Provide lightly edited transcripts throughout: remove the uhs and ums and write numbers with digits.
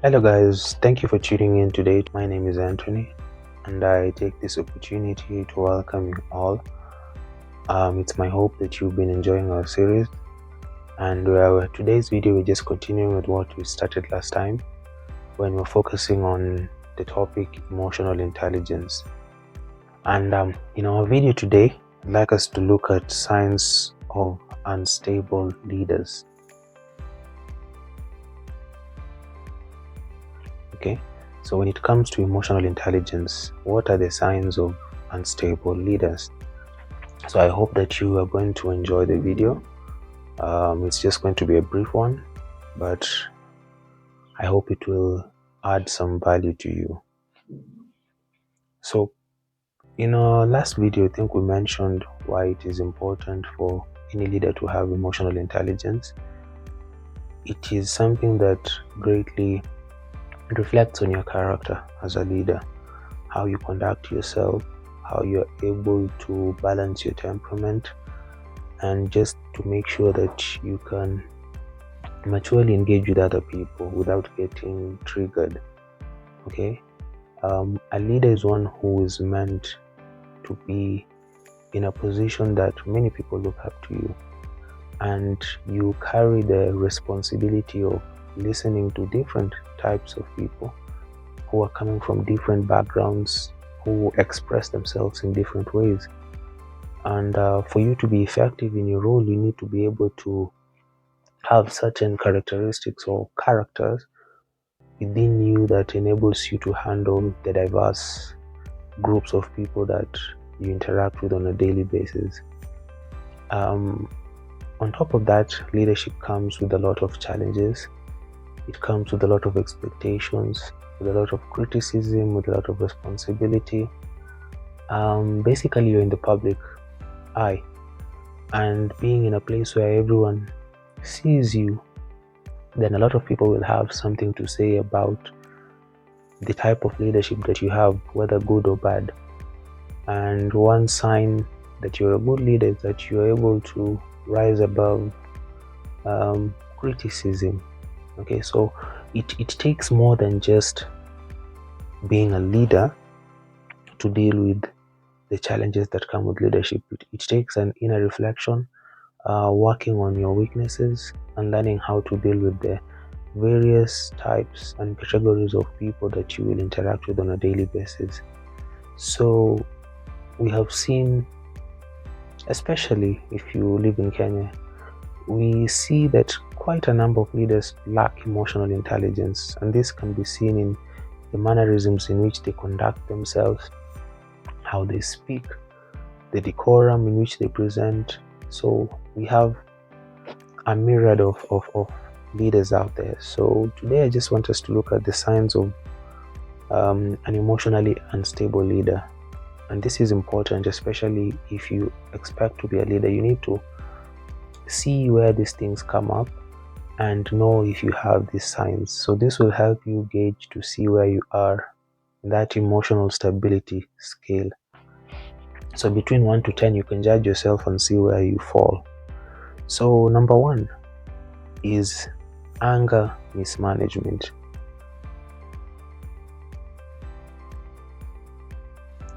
Hello guys, thank you for tuning in today. My name is Anthony and I take this opportunity to welcome you all. It's my hope that you've been enjoying our series, and today's video we're just continuing with what we started last time when we're focusing on the topic emotional intelligence. And in our video today, I'd like us to look at signs of unstable leaders. Okay, so when it comes to emotional intelligence, what are the signs of unstable leaders? So I hope that you are going to enjoy the video. It's just going to be a brief one, but I hope it will add some value to you. So in our last video, I think we mentioned why it is important for any leader to have emotional intelligence. It is something that greatly reflects on your character as a leader, how you conduct yourself, how you're able to balance your temperament, and just to make sure that you can maturely engage with other people without getting triggered. Okay, a leader is one who is meant to be in a position that many people look up to you, and you carry the responsibility of listening to different types of people who are coming from different backgrounds, who express themselves in different ways. And for you to be effective in your role, you need to be able to have certain characteristics or characters within you that enables you to handle the diverse groups of people that you interact with on a daily basis. On top of that, leadership comes with a lot of challenges. It comes with a lot of expectations, with a lot of criticism, with a lot of responsibility. Basically, you're in the public eye, and being in a place where everyone sees you, then a lot of people will have something to say about the type of leadership that you have, whether good or bad. And one sign that you're a good leader is that you're able to rise above criticism. Okay, so it takes more than just being a leader to deal with the challenges that come with leadership. It takes an inner reflection, working on your weaknesses, and learning how to deal with the various types and categories of people that you will interact with on a daily basis. So we have seen, especially if you live in Kenya, we see that quite a number of leaders lack emotional intelligence, and this can be seen in the mannerisms in which they conduct themselves, how they speak, the decorum in which they present. So we have a myriad of leaders out there. So today I just want us to look at the signs of an emotionally unstable leader. And this is important, especially if you expect to be a leader. You need to see where these things come up and know if you have these signs. So this will help you gauge to see where you are in that emotional stability scale. So between 1 to 10, you can judge yourself and see where you fall. So number 1 is anger mismanagement.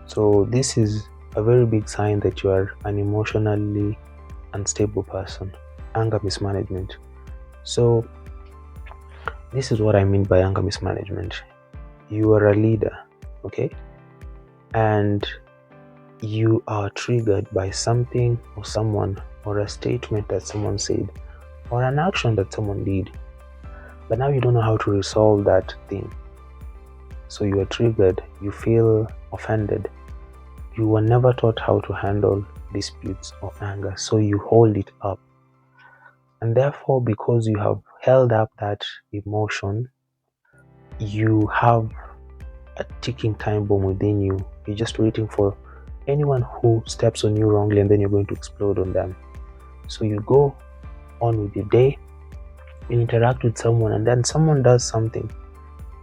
So this is a very big sign that you are an emotionally unstable person. Anger mismanagement. So this is what I mean by anger mismanagement. You are a leader, okay, and you are triggered by something or someone, or a statement that someone said, or an action that someone did, but now you don't know how to resolve that thing. So you are triggered, you feel offended, you were never taught how to handle disputes or anger, so you hold it up. And therefore, because you have held up that emotion, you have a ticking time bomb within you. You're just waiting for anyone who steps on you wrongly, and then you're going to explode on them. So you go on with your day, you interact with someone, and then someone does something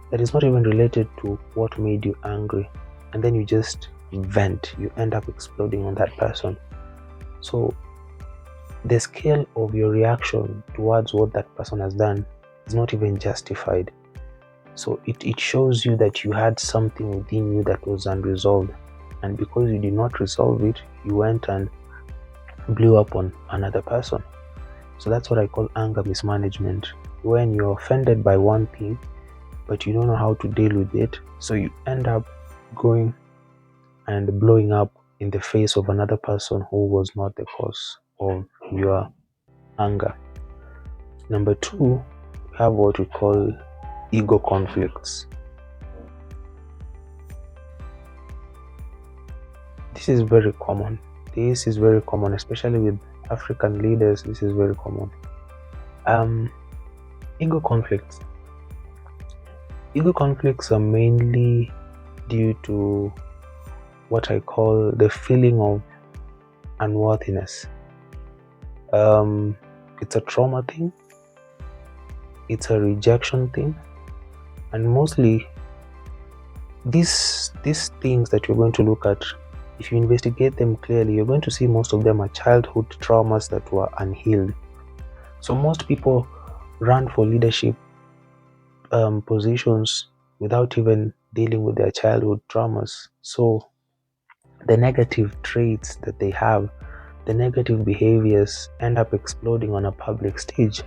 that is not even related to what made you angry, and then you just vent. You end up exploding on that person. So the scale of your reaction towards what that person has done is not even justified. So it shows you that you had something within you that was unresolved, and because you did not resolve it, you went and blew up on another person. So that's what I call anger mismanagement. When you're offended by one thing but you don't know how to deal with it, so you end up going and blowing up in the face of another person who was not the cause of your anger. Number two, we have what we call ego conflicts. This is very common. Especially with African leaders. This is very common. Ego conflicts. Ego conflicts are mainly due to what I call the feeling of unworthiness. It's a trauma thing. It's a rejection thing, and mostly these things that you're going to look at, if you investigate them clearly, you're going to see most of them are childhood traumas that were unhealed. So most people run for leadership positions without even dealing with their childhood traumas. So the negative traits that they have, the negative behaviors, end up exploding on a public stage.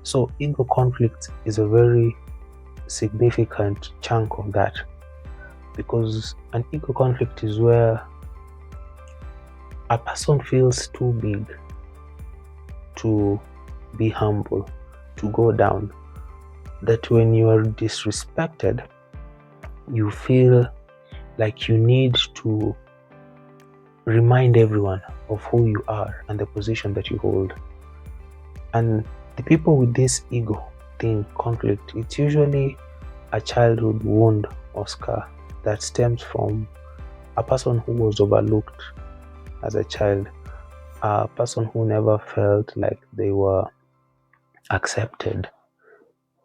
So ego conflict is a very significant chunk of that, because an ego conflict is where a person feels too big to be humble, to go down, that when you are disrespected, you feel like you need to remind everyone of who you are and the position that you hold. And the people with this ego thing, conflict, it's usually a childhood wound or scar that stems from a person who was overlooked as a child, a person who never felt like they were accepted.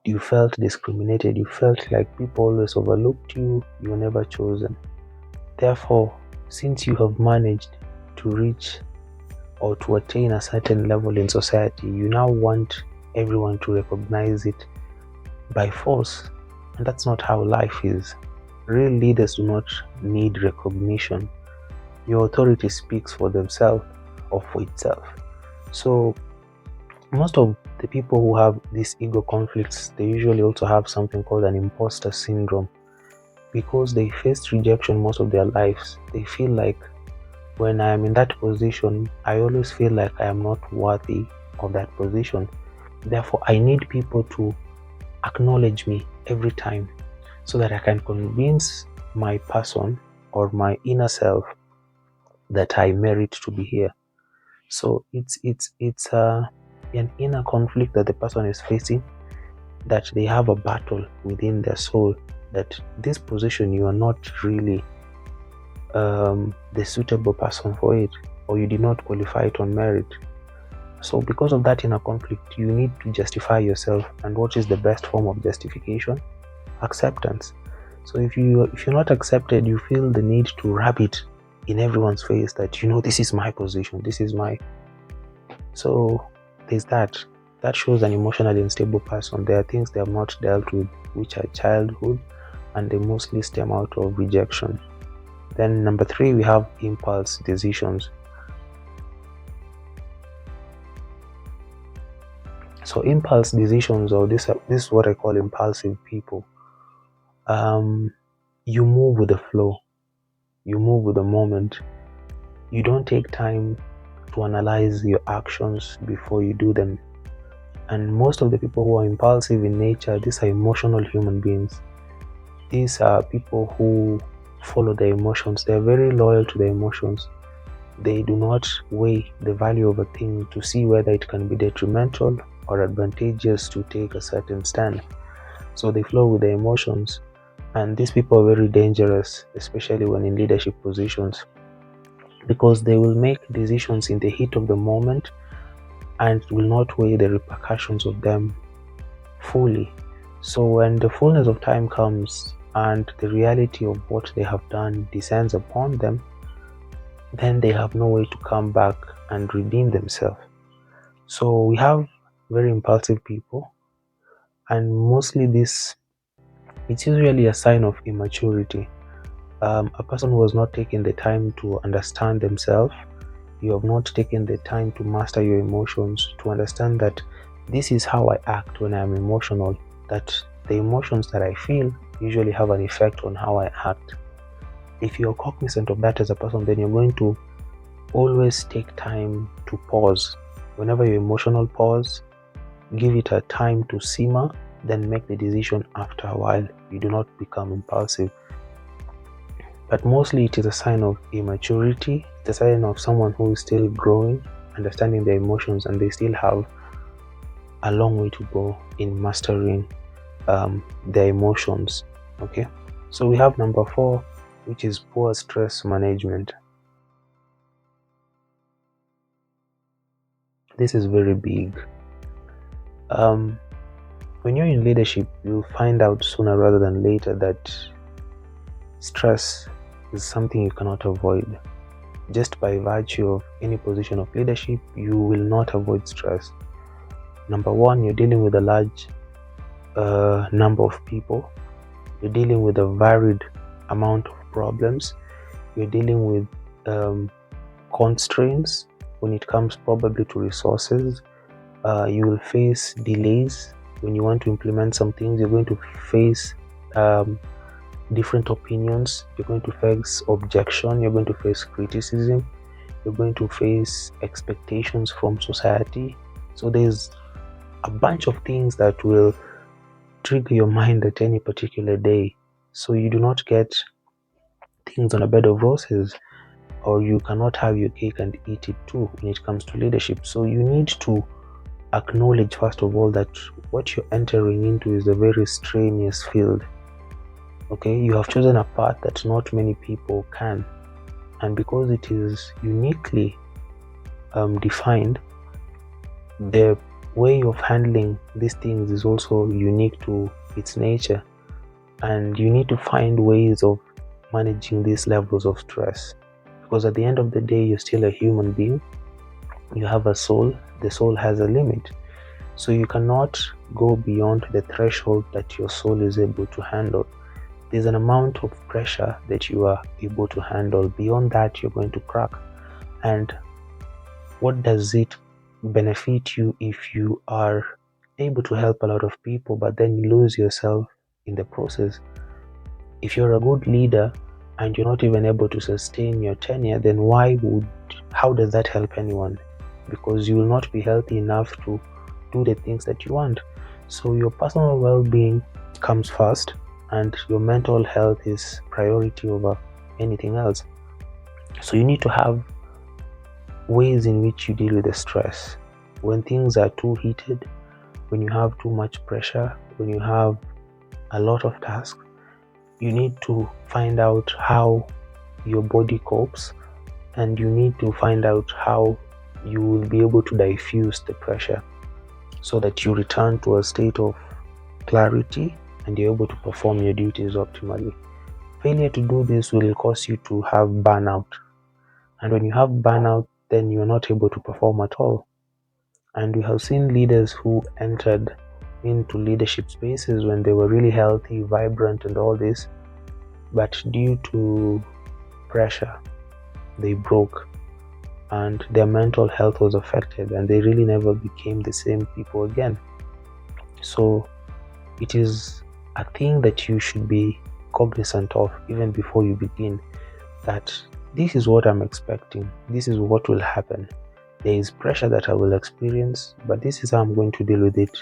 You felt discriminated, you felt like people always overlooked you, you were never chosen. Therefore, since you have managed to reach or to attain a certain level in society, you now want everyone to recognize it by force. And that's not how life is. Real leaders do not need recognition. Your authority speaks for themselves or for itself. So most of the people who have these ego conflicts, they usually also have something called an imposter syndrome, because they faced rejection most of their lives. They feel like, when I am in that position, I always feel like I am not worthy of that position. Therefore, I need people to acknowledge me every time so that I can convince my person or my inner self that I merit to be here. So it's an inner conflict that the person is facing, that they have a battle within their soul, that this position, you are not really the suitable person for it, or you did not qualify it on merit. So because of that inner conflict, you need to justify yourself. And what is the best form of justification? Acceptance. So if you're not accepted, you feel the need to rub it in everyone's face that, this is my position, this is my. So there's that shows an emotionally unstable person. There are things they have not dealt with, which are childhood, and they mostly stem out of rejection. Then number 3, we have impulse decisions. So impulse decisions, or this is what I call impulsive people. You move with the flow. You move with the moment. You don't take time to analyze your actions before you do them. And most of the people who are impulsive in nature, these are emotional human beings. These are people who follow their emotions. They're very loyal to their emotions. They do not weigh the value of a thing to see whether it can be detrimental or advantageous to take a certain stand. So they flow with their emotions. And these people are very dangerous, especially when in leadership positions, because they will make decisions in the heat of the moment and will not weigh the repercussions of them fully. So when the fullness of time comes and the reality of what they have done descends upon them, then they have no way to come back and redeem themselves. So we have very impulsive people, and mostly these It's usually a sign of immaturity. A person who has not taken the time to understand themselves. You have not taken the time to master your emotions, to understand that this is how I act when I'm emotional, that the emotions that I feel usually have an effect on how I act. If you're cognizant of that as a person, then you're going to always take time to pause. Whenever you're emotional, pause, give it a time to simmer, then make the decision after a while. You do not become impulsive. But mostly it is a sign of immaturity. It's a sign of someone who is still growing, understanding their emotions, and they still have a long way to go in mastering their emotions. Okay, so we have number 4, which is poor stress management. This is very big. When you're in leadership, you'll find out sooner rather than later that stress is something you cannot avoid. Just by virtue of any position of leadership, you will not avoid stress. Number 1, you're dealing with a large number of people. You're dealing with a varied amount of problems. You're dealing with constraints when it comes probably to resources. You will face delays when you want to implement some things. You're going to face different opinions. You're going to face objection. You're going to face criticism. You're going to face expectations from society. So there's a bunch of things that will trigger your mind at any particular day. So you do not get things on a bed of roses, or you cannot have your cake and eat it too when it comes to leadership. So you need to acknowledge, first of all, that what you're entering into is a very strenuous field. Okay, you have chosen a path that not many people can, and because it is uniquely defined, the way of handling these things is also unique to its nature, and you need to find ways of managing these levels of stress, because at the end of the day, you're still a human being. You have a soul. The soul has a limit, so you cannot go beyond the threshold that your soul is able to handle. There's an amount of pressure that you are able to handle. Beyond that, you're going to crack. And what does it benefit you if you are able to help a lot of people, but then you lose yourself in the process? If you're a good leader and you're not even able to sustain your tenure, then how does that help anyone? Because you will not be healthy enough to do the things that you want. So your personal well-being comes first, and your mental health is priority over anything else. So you need to have ways in which you deal with the stress. When things are too heated, when you have too much pressure, when you have a lot of tasks, you need to find out how your body copes, and you need to find out how you will be able to diffuse the pressure so that you return to a state of clarity and you're able to perform your duties optimally. Failure to do this will cause you to have burnout, and when you have burnout, then you're not able to perform at all. And we have seen leaders who entered into leadership spaces when they were really healthy, vibrant, and all this, but due to pressure, they broke and their mental health was affected, and they really never became the same people again. So it is a thing that you should be cognizant of even before you begin, that this is what I'm expecting, this is what will happen. There is pressure that I will experience, but this is how I'm going to deal with it.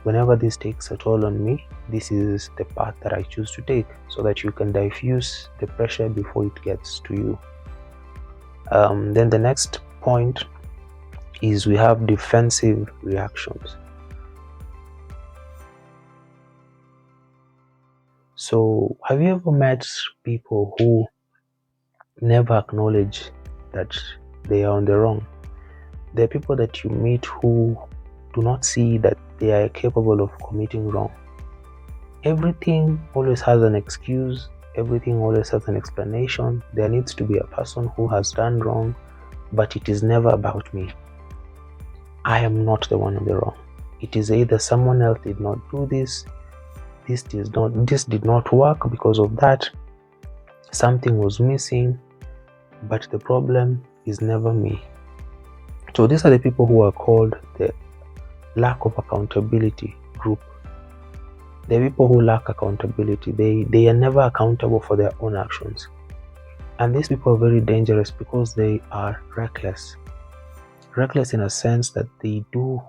Whenever this takes a toll on me, this is the path that I choose to take, so that you can diffuse the pressure before it gets to you. Then the next point is we have defensive reactions. So have you ever met people who never acknowledge that they are on the wrong? There are people that you meet who do not see that they are capable of committing wrong. Everything always has an excuse. Everything always has an explanation. There needs to be a person who has done wrong, but it is never about me. I am not the one on the wrong. It is either someone else did not do this, this did not work because of that. Something was missing, but the problem is never me. So these are the people who are called the lack of accountability group. The people who lack accountability, they are never accountable for their own actions. And these people are very dangerous because they are reckless. Reckless in a sense that they do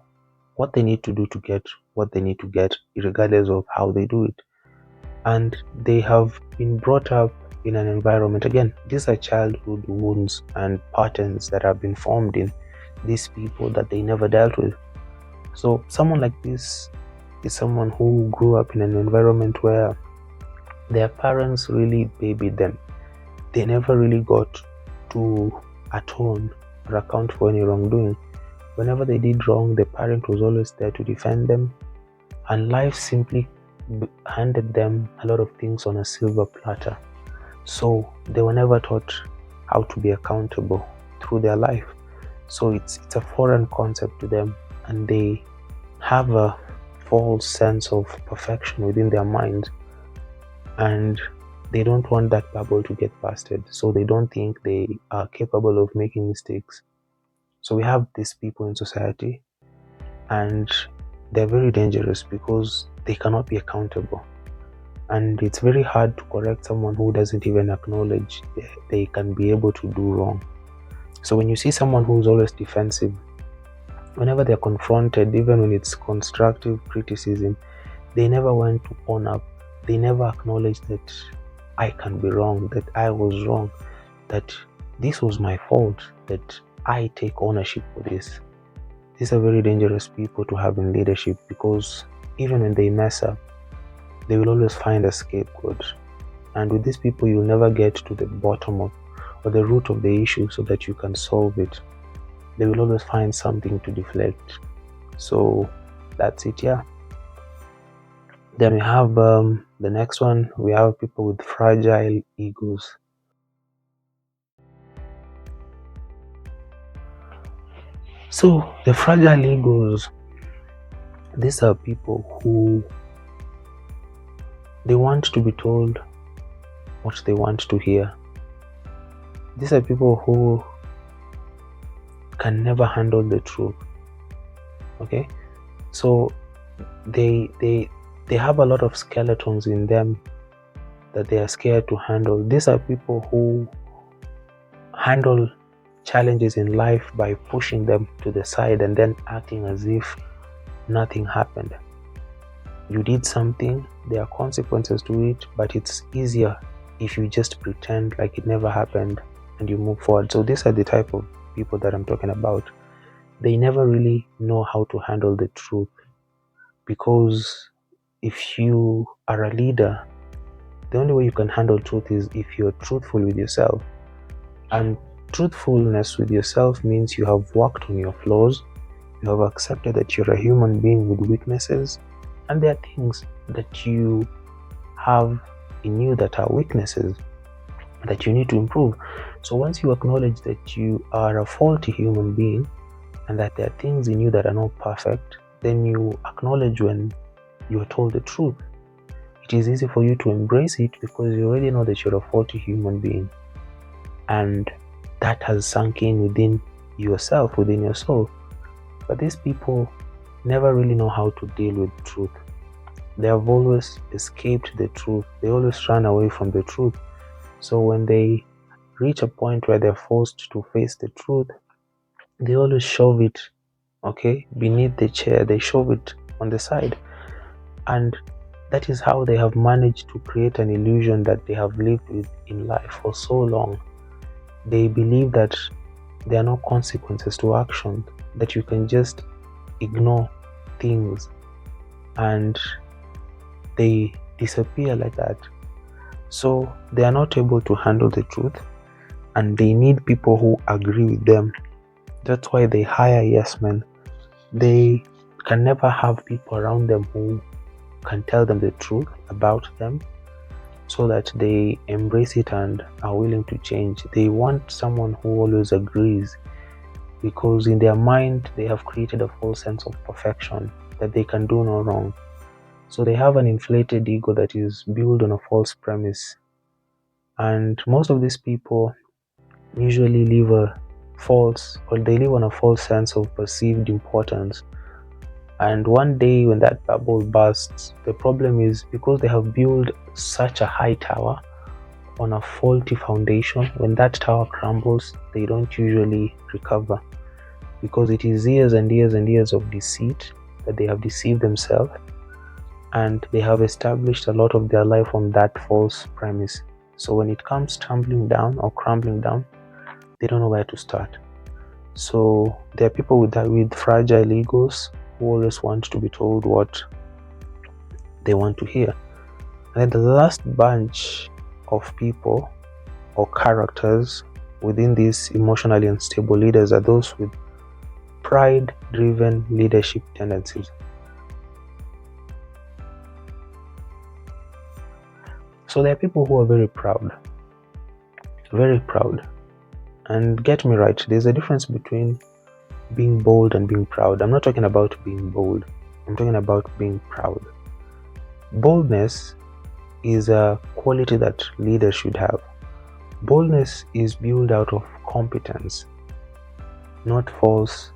what they need to do to get what they need to get, regardless of how they do it. And they have been brought up in an environment. Again, these are childhood wounds and patterns that have been formed in these people that they never dealt with. So someone like this is someone who grew up in an environment where their parents really babied them. They never really got to atone or account for any wrongdoing. Whenever they did wrong, the parent was always there to defend them, and life simply handed them a lot of things on a silver platter. So they were never taught how to be accountable through their life. So it's a foreign concept to them, and they have a false sense of perfection within their mind, and they don't want that bubble to get busted. So they don't think they are capable of making mistakes. So we have these people in society, and they're very dangerous because they cannot be accountable. And it's very hard to correct someone who doesn't even acknowledge they can be able to do wrong. So when you see someone who's always defensive, whenever they're confronted, even when it's constructive criticism, they never want to own up. They never acknowledge that I can be wrong, that I was wrong, that this was my fault, that I take ownership for this. These are very dangerous people to have in leadership, because even when they mess up, they will always find a scapegoat. And with these people, you'll never get to the bottom of or the root of the issue so that you can solve it. They will always find something to deflect. So that's it, yeah. Then we have the next one. We have people with fragile egos. So the fragile egos, these are people who they want to be told what they want to hear. These are people who can never handle the truth. Okay, so they have a lot of skeletons in them that they are scared to handle. These are people who handle challenges in life by pushing them to the side and then acting as if nothing happened. You did something, there are consequences to it, but it's easier if you just pretend like it never happened and you move forward. So these are the type of people that I'm talking about. They never really know how to handle the truth, because if you are a leader, the only way you can handle truth is if you're truthful with yourself. And truthfulness with yourself means you have worked on your flaws, you have accepted that you're a human being with weaknesses, and there are things that you have in you that are weaknesses that you need to improve. So once you acknowledge that you are a faulty human being and that there are things in you that are not perfect, then you acknowledge when you are told the truth. It is easy for you to embrace it because you already know that you're a faulty human being, and that has sunk in within yourself, within your soul. But these people never really know how to deal with truth. They have always escaped the truth. They always run away from the truth. So when they reach a point where they're forced to face the truth, they always shove it, beneath the chair. They shove it on the side. And that is how they have managed to create an illusion that they have lived with in life for so long. They believe that there are no consequences to action, that you can just ignore things and they disappear like that. So they are not able to handle the truth, and they need people who agree with them. That's why they hire yes men. They can never have people around them who can tell them the truth about them so that they embrace it and are willing to change. They want someone who always agrees, because in their mind they have created a false sense of perfection, that they can do no wrong. So they have an inflated ego that is built on a false premise. And most of these people usually live they live on a false sense of perceived importance. And one day when that bubble bursts, the problem is because they have built such a high tower on a faulty foundation, when that tower crumbles, they don't usually recover, because it is years and years and years of deceit that they have deceived themselves, and they have established a lot of their life on that false premise. So when it comes tumbling down or crumbling down, they don't know where to start. So there are people with fragile egos who always want to be told what they want to hear. And then the last bunch of people or characters within these emotionally unstable leaders are those with pride-driven leadership tendencies. So there are people who are very proud. And get me right, there's a difference between being bold and being proud. I'm not talking about being bold. I'm talking about being proud. Boldness is a quality that leaders should have. Boldness is built out of competence, not false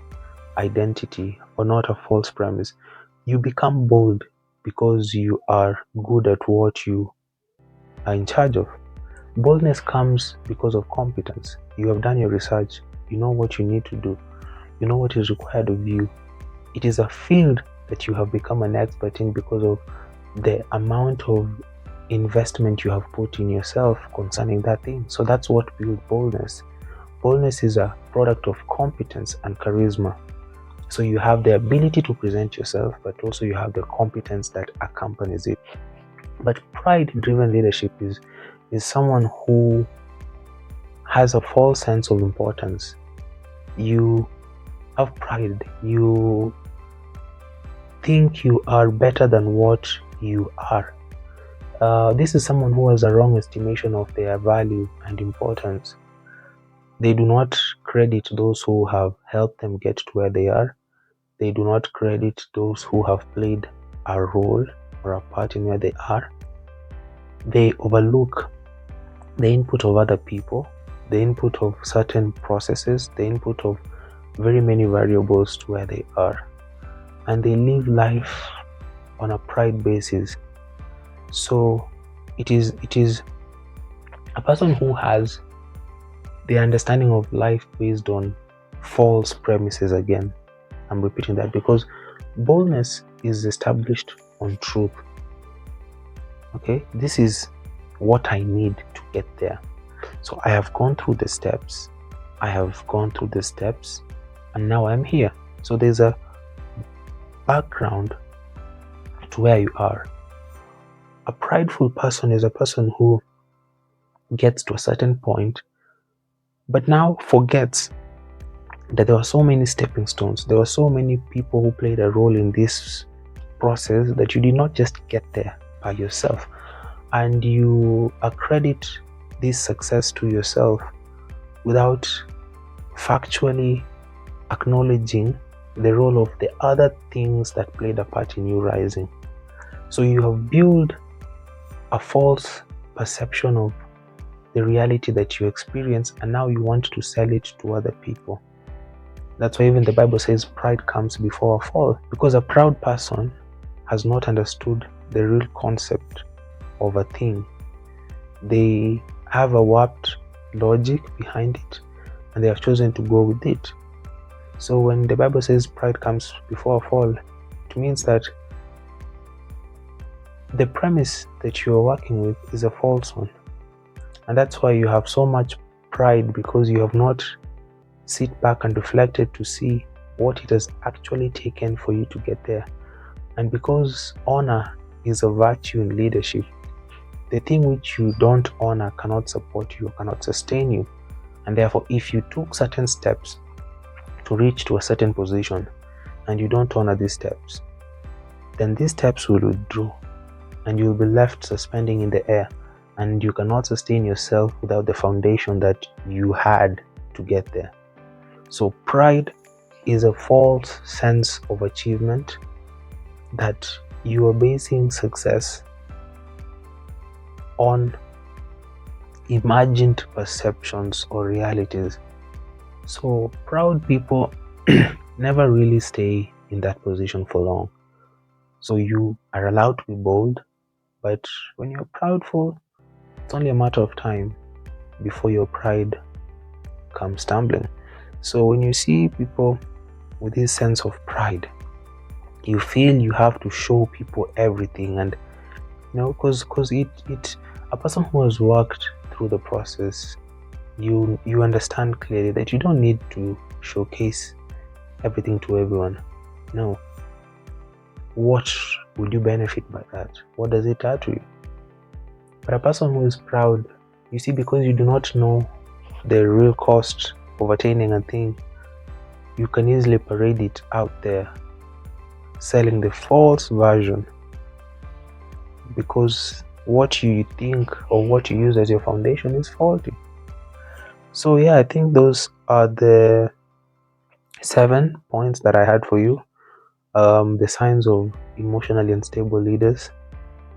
identity or not a false premise. You become bold because you are good at what you are in charge of. Boldness comes because of competence. You have done your research. You know what you need to do. You know what is required of you. It is a field that you have become an expert in because of the amount of investment you have put in yourself concerning that thing. So that's what builds boldness. Boldness is a product of competence and charisma. So you have the ability to present yourself, but also you have the competence that accompanies it. But pride-driven leadership is someone who has a false sense of importance. You have pride. You think you are better than what you are. This is someone who has a wrong estimation of their value and importance. They do not credit those who have helped them get to where they are. They do not credit those who have played a role or a part in where they are. They overlook the input of other people, the input of certain processes, the input of very many variables to where they are. And they live life on a pride basis. So it is a person who has the understanding of life based on false premises. Again, I'm repeating that because boldness is established on truth. Okay, this is what I need to get there. So I have gone through the steps. And now I'm here. So there's a background to where you are. A prideful person is a person who gets to a certain point, but now forgets that there were so many stepping stones. There were so many people who played a role in this process that you did not just get there by yourself. And you accredit this success to yourself without factually acknowledging the role of the other things that played a part in you rising. So you have built a false perception of the reality that you experience, and now you want to sell it to other people. That's why even the Bible says pride comes before a fall, because a proud person has not understood the real concept of a thing. They have a warped logic behind it, and they have chosen to go with it. So when the Bible says pride comes before a fall, it means that the premise that you are working with is a false one. And that's why you have so much pride, because you have not sit back and reflected to see what it has actually taken for you to get there. And because honor is a virtue in leadership, the thing which you don't honor cannot support you, cannot sustain you. And therefore, if you took certain steps to reach to a certain position and you don't honor these steps, then these steps will withdraw and you'll be left suspending in the air, and you cannot sustain yourself without the foundation that you had to get there. So pride is a false sense of achievement that you are basing success on imagined perceptions or realities. So proud people never really stay in that position for long. So you are allowed to be bold, but when you're proudful, it's only a matter of time before your pride comes tumbling. So when you see people with this sense of pride, you feel you have to show people everything, and because a person who has worked through the process, you understand clearly that you don't need to showcase everything to everyone. No. What will you benefit by that? What does it add to you? But a person who is proud, you see, because you do not know the real cost of attaining a thing, you can easily parade it out there, selling the false version, because what you think or what you use as your foundation is faulty. So yeah, I think those are the 7 points that I had for you. The signs of emotionally unstable leaders.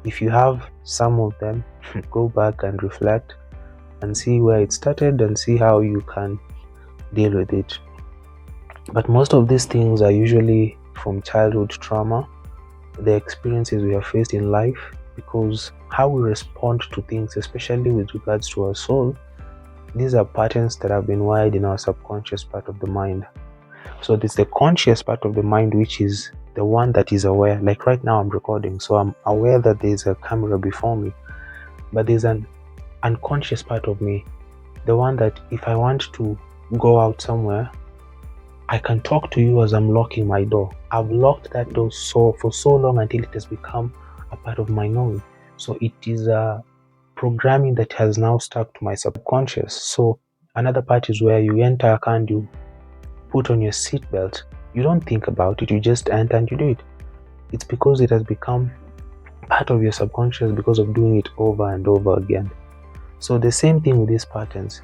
If you have some of them, go back and reflect and see where it started and see how you can deal with it. But most of these things are usually from childhood trauma, the experiences we have faced in life, because how we respond to things, especially with regards to our soul, these are patterns that have been wired in our subconscious part of the mind. So there's the conscious part of the mind, which is the one that is aware. Like right now I'm recording, so I'm aware that there's a camera before me. But there's an unconscious part of me, the one that if I want to go out somewhere, I can talk to you as I'm locking my door. I've locked that door for so long until it has become a part of my knowing. So it is a programming that has now stuck to my subconscious. So another part is where you enter a car and you put on your seatbelt. You don't think about it, you just enter and you do it. It's because it has become part of your subconscious because of doing it over and over again. So the same thing with these patterns.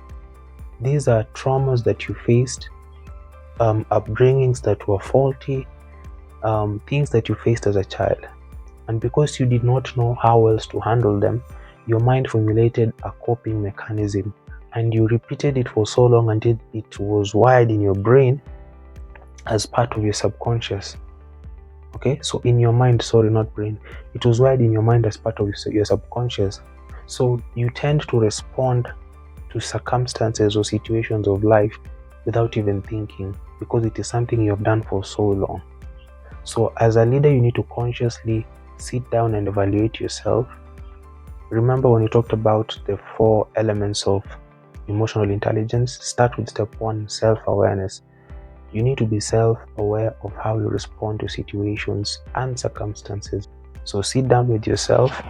These are traumas that you faced, upbringings that were faulty, things that you faced as a child. And because you did not know how else to handle them, your mind formulated a coping mechanism, and you repeated it for so long until it was wired in your brain as part of your subconscious. Okay, so in your mind, sorry, not brain, it was wired in your mind as part of your subconscious. So you tend to respond to circumstances or situations of life without even thinking, because it is something you have done for so long. So as a leader, you need to consciously sit down and evaluate yourself. Remember when we talked about the 4 elements of emotional intelligence, start with step 1, self-awareness. You need to be self-aware of how you respond to situations and circumstances. So sit down with yourself,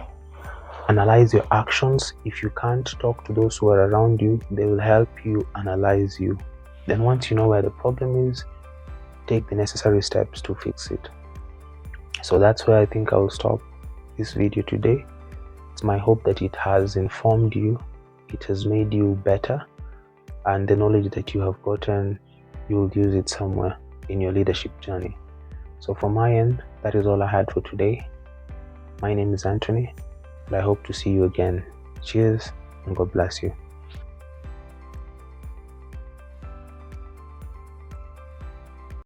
analyze your actions. If you can't, talk to those who are around you. They will help you analyze you. Then once you know where the problem is, take the necessary steps to fix it. So that's where I think I will stop this video today. It's my hope that it has informed you, it has made you better, and the knowledge that you have gotten, you will use it somewhere in your leadership journey. So from my end, that is all I had for today. My name is Anthony, and I hope to see you again. Cheers, and God bless you.